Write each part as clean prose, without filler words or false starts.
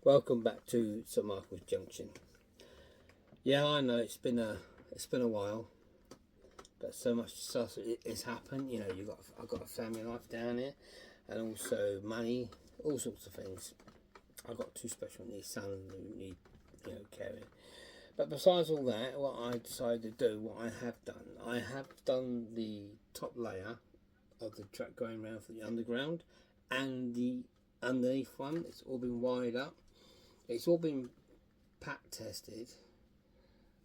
Welcome back to St Michael's Junction. Yeah, I know it's been a while, but so much stuff has happened. You know, I've got a family life down here, and also money, all sorts of things. I've got two special needs sons who need caring. But besides all that, what I decided to do, what I have done the top layer of the track going around for the underground, and the underneath one. It's all been wired up. It's all been pack tested.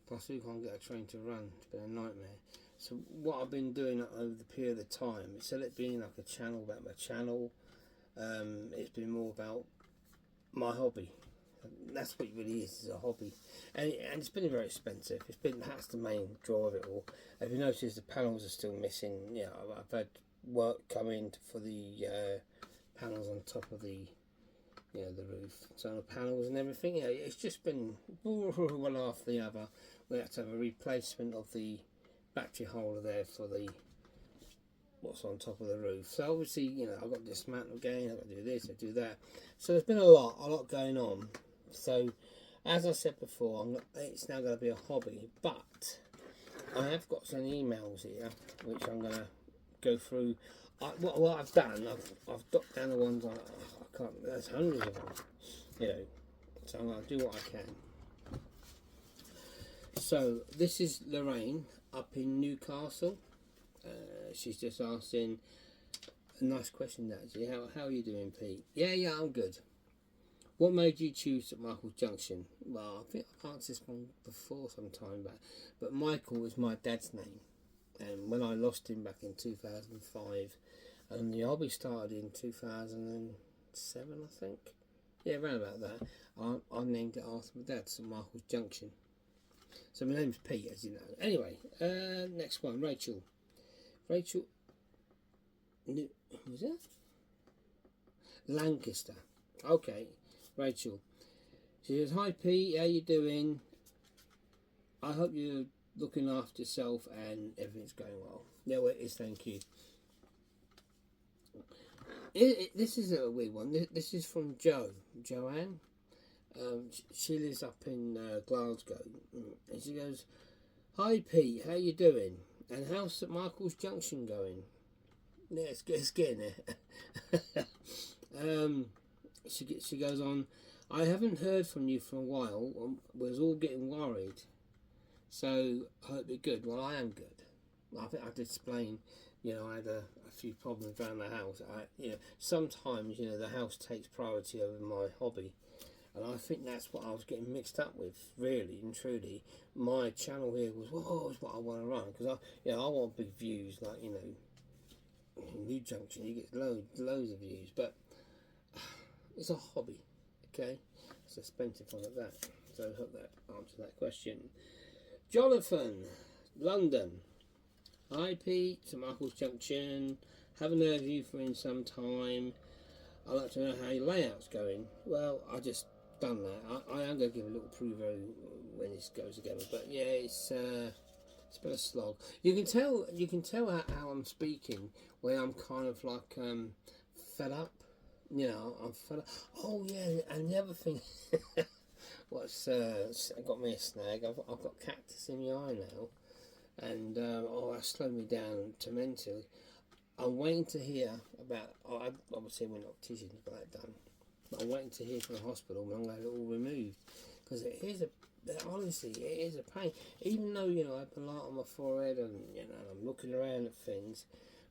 Plus, we can't get a train to run. It's been a nightmare. So what I've been doing over the period of time, instead of it being like a channel about my channel, it's been more about my hobby. That's what it really is a hobby, and it's been very expensive. That's the main draw of it all. If you notice, the panels are still missing. Yeah, I've had work come in for the panels on top of the the roof, solar panels and everything. Yeah, it's just been one after the other. We had to have a replacement of the battery holder there for the what's on top of the roof. So obviously, I've got to dismantle again. I've got to do this, I do that. So there's been a lot going on. So as I said before, it's now going to be a hobby. But I have got some emails here which I'm going to go through. What I've done, I've dropped down the ones I can't. There's hundreds of them, So I'm going to do what I can. So this is Lorraine up in Newcastle. She's just asking a nice question actually. How are you doing, Pete? Yeah, I'm good. What made you choose St Michael's Junction? Well, I think I've answered this one before some time back, but Michael was my dad's name, and when I lost him back in 2005, and the hobby started in 2007, I think. Yeah, around about that. I named it after my dad, St Michael's Junction. So my name's Pete, as you know. Anyway, next one, Rachel. Rachel, who's that? Lancaster. Okay, Rachel. She says, "Hi Pete, how you doing? I hope you're looking after yourself and everything's going well." Yeah, well, it is, thank you. This is a weird one. This is from Joanne. She lives up in Glasgow, and she goes, "Hi Pete, how you doing? And how's St Michael's Junction going?" Yeah, it's getting there. She goes on, "I haven't heard from you for a while. We was all getting worried. So I hope you're good." Well, I am good. I think I did explain. I had a few problems around the house. Sometimes the house takes priority over my hobby, and I think that's what I was getting mixed up with. Really and truly, my channel here was what I want to run because I want big views like New Junction. You get loads of views, but it's a hobby. Okay, it's expensive one at that. So I hope that answers that question. Jonathan, London. "Hi Pete, St Michael's Junction. Haven't heard of you for in some time. I'd like to know how your layout's going." Well, I just done that. I am going to give a little preview when this goes together. But yeah, it's been a slog. You can tell how I'm speaking when I'm kind of like fed up. I'm fed up. Oh yeah, and the other thing, what's got me a snag? I've got cactus in my eye now. And that slowed me down tremendously. I'm waiting to hear about. Obviously, we're not teaching to get that done, but I'm waiting to hear from the hospital when I'm going to have it all removed because honestly, it is a pain. Even though I have a lot on my forehead and I'm looking around at things,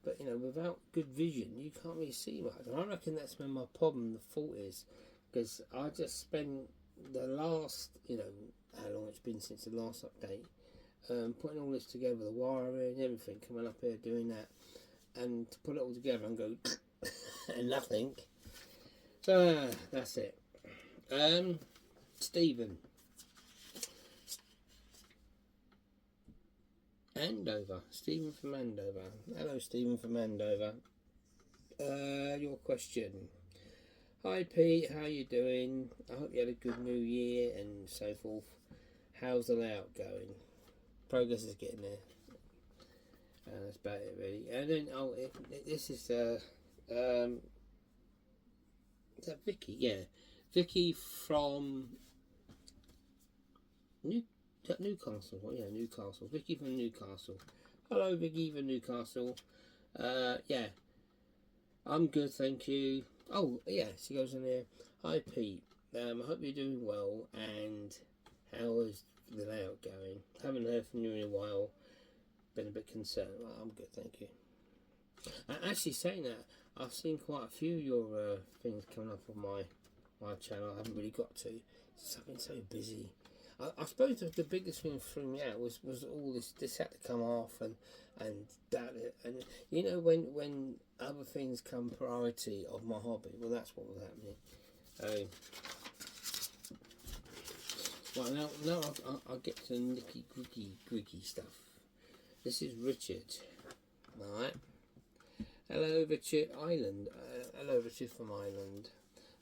but without good vision, you can't really see much. And I reckon that's where my problem, the fault is, because I just spent the last, how long it's been since the last update. Putting all this together, the wiring, everything, coming up here doing that, and to put it all together and go and nothing. So that's it. Stephen Andover. Stephen from Andover. Hello, Stephen from Andover. Your question. "Hi Pete, how you doing? I hope you had a good New Year and so forth. How's the layout going?" Progress is getting there. That's about it, really. And then, this is is that Vicky? Yeah, Vicky from Newcastle. Well, yeah, Newcastle. Vicky from Newcastle. Hello, Vicky from Newcastle. Yeah, I'm good, thank you. Oh, yeah, she goes in there. Hi, Pete. I hope you're doing well. And how is the layout going? Haven't heard from you in a while. Been a bit concerned. Well, I'm good, thank you. Actually, saying that, I've seen quite a few of your things coming up on my channel. I haven't really got to. I've been so busy. I suppose the biggest thing that threw me out was all this had to come off and that, and you know, when other things come priority of my hobby, well, that's what was happening. Well, now I'll get to the nicky gritty stuff. This is Richard. Alright. Hello, Richard Island. Hello, Richard from Ireland.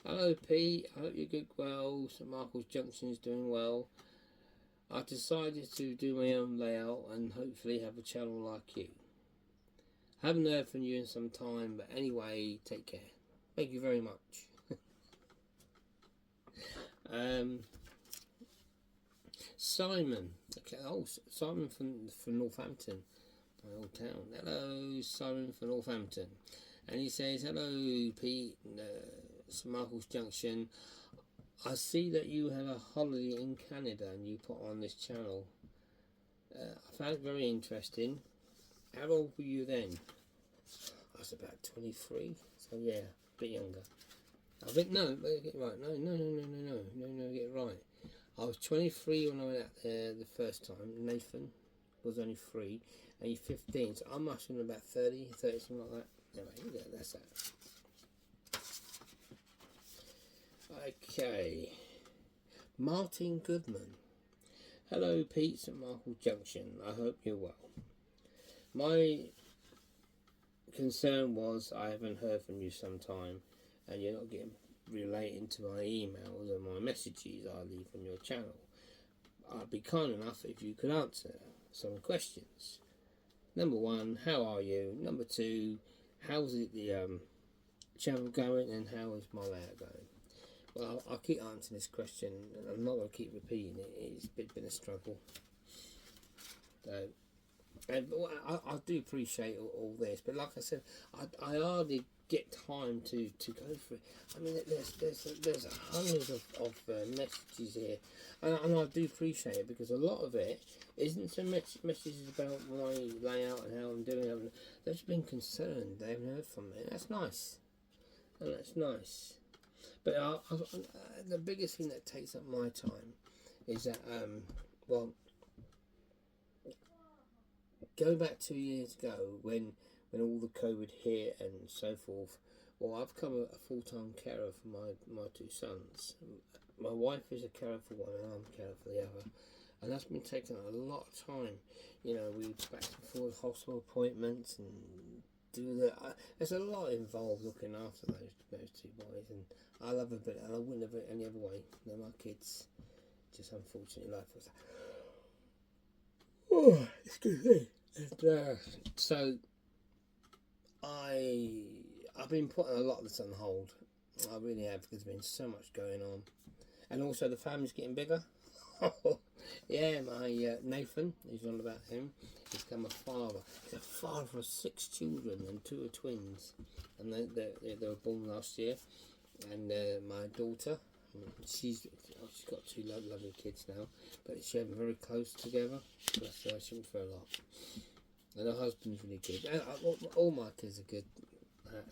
Hello, Pete. I hope you're good. Well, St Michael's Junction is doing well. I decided to do my own layout and hopefully have a channel like you. Haven't heard from you in some time, but anyway, take care. Thank you very much. Simon. Okay. Oh, Simon from Northampton, my old town. Hello, Simon from Northampton, and he says, "Hello, Pete, St Michael's Junction. I see that you had a holiday in Canada and you put on this channel. I found it very interesting. How old were you then?" I was about 23, so yeah, a bit younger. I think no, get it right. No, get it right. I was 23 when I went out there the first time. Nathan was only 3, and you're 15, so I must have been about 30, something like that. Anyway, yeah, that's that. Okay. Martin Goodman. Hello, Pete, St Michael's Junction. I hope you're well. My concern was I haven't heard from you some time, and you're not getting relating to my emails and my messages I leave on your channel. I'd be kind enough if you could answer some questions. Number 1, how are you? Number 2, how's the channel going, and how is my layout going? Well, I'll keep answering this question, and I'm not going to keep repeating it. It's been a struggle. So, and I do appreciate all this, but like I said, I hardly get time to go through it. I mean, there's hundreds of messages here, and I do appreciate it, because a lot of it isn't so much messages about my layout and how I'm doing. They've been concerned. They haven't heard from me. That's nice, and that's nice. But the biggest thing that takes up my time is that well, go back 2 years ago when all the COVID hit and so forth. Well, I've become a full-time carer for my 2 sons. My wife is a carer for one, and I'm a carer for the other, and that's been taking a lot of time. You know, we back and forth hospital appointments and do that. There's a lot involved looking after those 2 boys, and I love a bit, and I wouldn't have it any other way. They're my kids. Just unfortunately, life was. Oh, it's good thing. And so I've been putting a lot of this on hold. I really have, because there's been so much going on, and also the family's getting bigger. Yeah, my Nathan, he's on about him. He's become a father. He's a father of 6 children, and 2 are twins, and they were born last year. And my daughter, she's got 2 lovely kids now, but she's very close together. But she went for a lot. And her husband's really good. All my kids are good,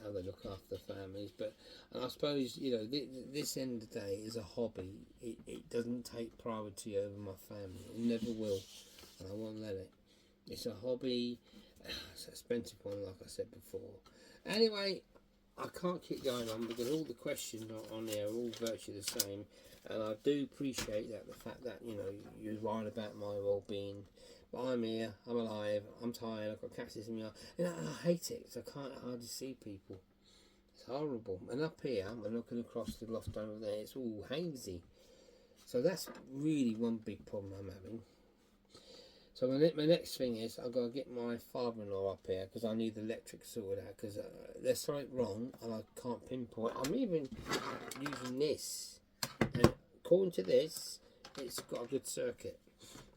how they look after their families. But I suppose, you know, this end of the day is a hobby. It doesn't take priority over my family. It never will, and I won't let it. It's a hobby. It's an expensive one, like I said before. Anyway, I can't keep going on, because all the questions on there are all virtually the same, and I do appreciate that, the fact that, you know, you're worried about my well-being. But I'm here, I'm alive, I'm tired, I've got cactus in my eye, and I hate it, because I can't hardly see people. It's horrible. And up here, I'm looking across the loft over there, it's all hazy. So that's really one big problem I'm having. So my next thing is, I've got to get my father-in-law up here, because I need the electric sorted out, because there's something wrong and I can't pinpoint. I'm even using this according to this, it's got a good circuit.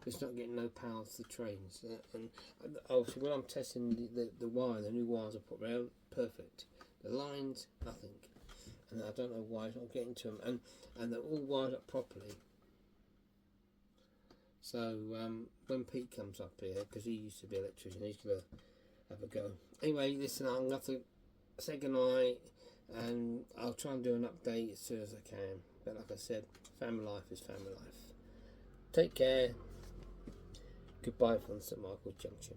It's not getting no power off the trains. And obviously when I'm testing the wire, the new wires I put around, perfect. The lines, nothing. And I don't know why it's not getting to them. And they're all wired up properly. So when Pete comes up here, because he used to be an electrician, he's going to have a go. Anyway, listen, I'm going to have to say goodnight, and I'll try and do an update as soon as I can. But like I said, family life is family life. Take care. Goodbye from St Michael's Junction.